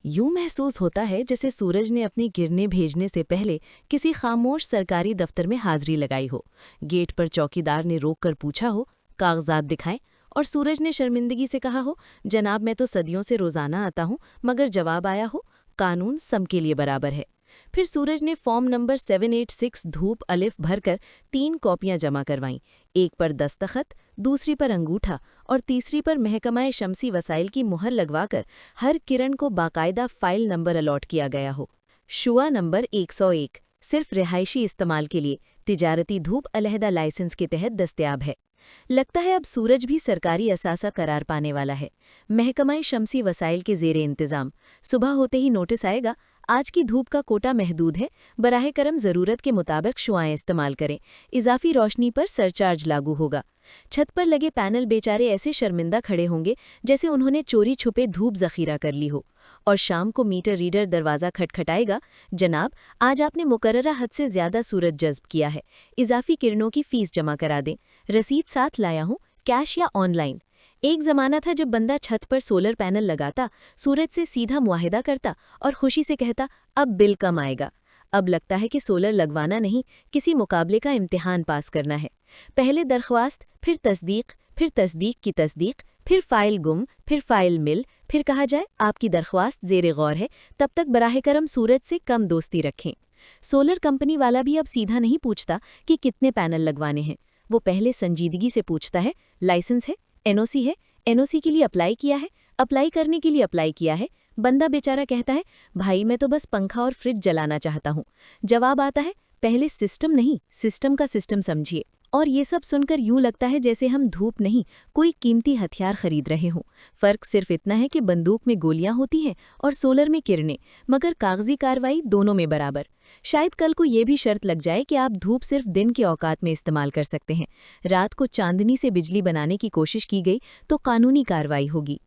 यूं महसूस होता है जैसे सूरज ने अपने गिरने भेजने से पहले किसी खामोश सरकारी दफ्तर में हाजिरी लगाई हो। गेट पर चौकीदार ने रोककर पूछा हो, कागजात दिखाएं, और सूरज ने शर्मिंदगी से कहा हो, जनाब मैं तो सदियों से रोजाना आता हूं, मगर जवाब आया हो, कानून सबके लिए बराबर है। फिर सूरज ने फॉर्म नंबर 786 धूप अलिफ भरकर 3 कॉपियां जमा करवाईं, एक पर दस्तखत, दूसरी पर अंगूठा और तीसरी पर महकमाए शमसी वसाइल की मुहर लगवाकर हर किरण को बाकायदा फाइल नंबर अलॉट किया गया हो। शुआ नंबर 101 सिर्फ रिहायशी इस्तेमाल के लिए, तिजारती धूप अलहदा लाइसेंस के तहत दस्तयाब है। लगता है अब सूरज भी सरकारी असासा करार पाने वाला है। महकमाए शमसी वसाइल के ज़ेरे इंतज़ाम। सुबह होते ही नोटिस आएगा, आज की धूप का कोटा महदूद है, बराह करम ज़रूरत के मुताबिक शुआएं इस्तेमाल करें, इजाफी रोशनी पर सरचार्ज लागू होगा। छत पर लगे पैनल बेचारे ऐसे शर्मिंदा खड़े होंगे जैसे उन्होंने चोरी छुपे धूप ज़ख़ीरा कर ली हो। और शाम को मीटर रीडर दरवाज़ा खटखटाएगा, जनाब आज आपने मुकर्ररा हद से ज़्यादा सूरज जज्ब किया है, इजाफी किरणों की फ़ीस जमा करा दें, रसीद साथ लाया हूँ, कैश या ऑनलाइन। एक ज़माना था जब बंदा छत पर सोलर पैनल लगाता, सूरज से सीधा मुआहिदा करता और खुशी से कहता अब बिल कम आएगा। अब लगता है कि सोलर लगवाना नहीं, किसी मुकाबले का इम्तिहान पास करना है। पहले दरख्वास्त, फिर तस्दीक की तस्दीक, फिर फ़ाइल गुम, फिर फ़ाइल मिल, फिर कहा जाए आपकी दरख्वास्त ज़ेरे गौर है, तब तक बराह करम सूरज से कम दोस्ती रखें। सोलर कंपनी वाला भी अब सीधा नहीं पूछता कि कितने पैनल लगवाने हैं, वो पहले संजीदगी से पूछता है, लाइसेंस है, एनओसी है, एनओसी के लिए अप्लाई किया है, अप्लाई करने के लिए अप्लाई किया है। बंदा बेचारा कहता है, भाई मैं तो बस पंखा और फ्रिज जलाना चाहता हूँ। जवाब आता है, पहले सिस्टम नहीं, सिस्टम का सिस्टम समझिए। और ये सब सुनकर यूं लगता है जैसे हम धूप नहीं, कोई कीमती हथियार खरीद रहे हों। फ़र्क सिर्फ इतना है कि बंदूक में गोलियां होती हैं और सोलर में किरणें, मगर कागजी कार्रवाई दोनों में बराबर। शायद कल को ये भी शर्त लग जाए कि आप धूप सिर्फ दिन के औकात में इस्तेमाल कर सकते हैं। रात को चांदनी से बिजली बनाने की कोशिश की गई तो कानूनी कार्रवाई होगी।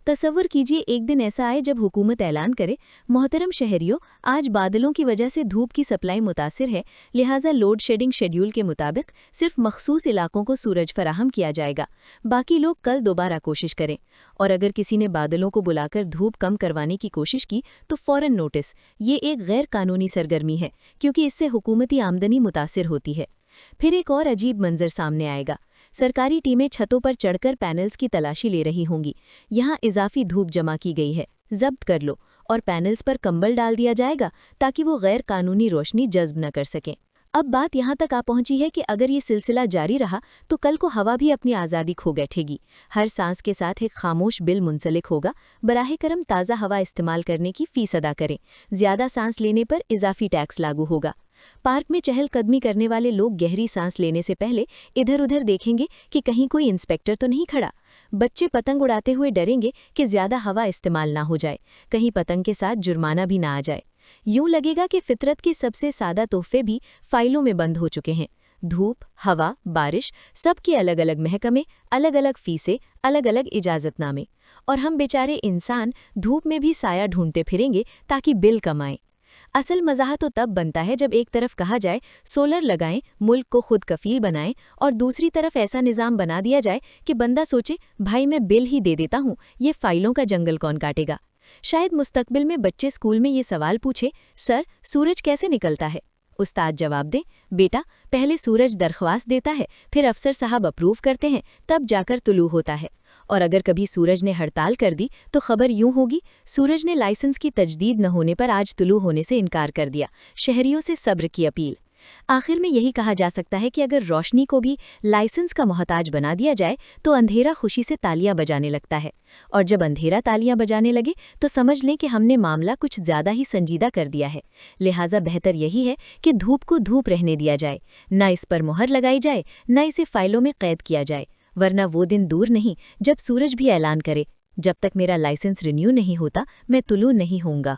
तसव्वुर कीजिए एक दिन ऐसा आए जब हुकूमत ऐलान करे, मोहतरम शहरियों, आज बादलों की वजह से धूप की सप्लाई मुतासिर है, लिहाजा लोड शेडिंग शेड्यूल के मुताबिक सिर्फ मखसूस इलाकों को सूरज फराहम किया जाएगा, बाकी लोग कल दोबारा कोशिश करें। और अगर किसी ने बादलों को बुलाकर धूप कम करवाने की कोशिश की तो फ़ौरन नोटिस, ये एक गैर कानूनी सरगर्मी है, क्योंकि इससे हुकूमती आमदनी मुतासिर होती है। फिर एक और अजीब मंजर सामने आएगा, सरकारी टीमें छतों पर चढ़कर पैनल्स की तलाशी ले रही होंगी। यहाँ इजाफी धूप जमा की गई है, जब्त कर लो, और पैनल्स पर कंबल डाल दिया जाएगा ताकि वो गैर कानूनी रोशनी जज्ब न कर सकें। अब बात यहाँ तक आ पहुँची है कि अगर ये सिलसिला जारी रहा तो कल को हवा भी अपनी आज़ादी खो बैठेगी। हर सांस के साथ एक खामोश बिल मुंसलिक होगा, बराह करम ताज़ा हवा इस्तेमाल करने की फ़ीस अदा करें, ज़्यादा सांस लेने पर इजाफी टैक्स लागू होगा। पार्क में चहलकदमी करने वाले लोग गहरी सांस लेने से पहले इधर उधर देखेंगे कि कहीं कोई इंस्पेक्टर तो नहीं खड़ा। बच्चे पतंग उड़ाते हुए डरेंगे कि ज़्यादा हवा इस्तेमाल ना हो जाए, कहीं पतंग के साथ जुर्माना भी ना आ जाए। यूं लगेगा कि फितरत के सबसे सादा तोहफे भी फाइलों में बंद हो चुके हैं। धूप, हवा, बारिश, सबके अलग अलग महकमे, अलग अलग फीसें, अलग अलग इजाज़तनामे, और हम बेचारे इंसान धूप में भी साया ढूंढते फिरेंगे ताकि बिल कम आए। असल मज़ाह तो तब बनता है जब एक तरफ कहा जाए सोलर लगाएं, मुल्क को खुद कफील बनाएं, और दूसरी तरफ ऐसा निज़ाम बना दिया जाए कि बंदा सोचे, भाई मैं बिल ही दे देता हूँ, ये फाइलों का जंगल कौन काटेगा। शायद मुस्तकबिल में बच्चे स्कूल में ये सवाल पूछे, सर सूरज कैसे निकलता है? उस्ताद जवाब दें, बेटा पहले सूरज दरख्वास्त देता है, फिर अफसर साहब अप्रूव करते हैं, तब जाकर तुलू होता है। और अगर कभी सूरज ने हड़ताल कर दी तो खबर यूं होगी, सूरज ने लाइसेंस की तजदीद न होने पर आज तुलू होने से इनकार कर दिया, शहरियों से सब्र की अपील। आखिर में यही कहा जा सकता है कि अगर रोशनी को भी लाइसेंस का मोहताज बना दिया जाए तो अंधेरा खुशी से तालियां बजाने लगता है, और जब अंधेरा तालियां बजाने लगे तो समझ लें कि हमने मामला कुछ ज़्यादा ही संजीदा कर दिया है। लिहाजा बेहतर यही है कि धूप को धूप रहने दिया जाए, न इस पर मुहर लगाई जाए, न इसे फाइलों में कैद किया जाए, वरना वो दिन दूर नहीं जब सूरज भी ऐलान करे, जब तक मेरा लाइसेंस रिन्यू नहीं होता मैं तुलू नहीं होऊंगा।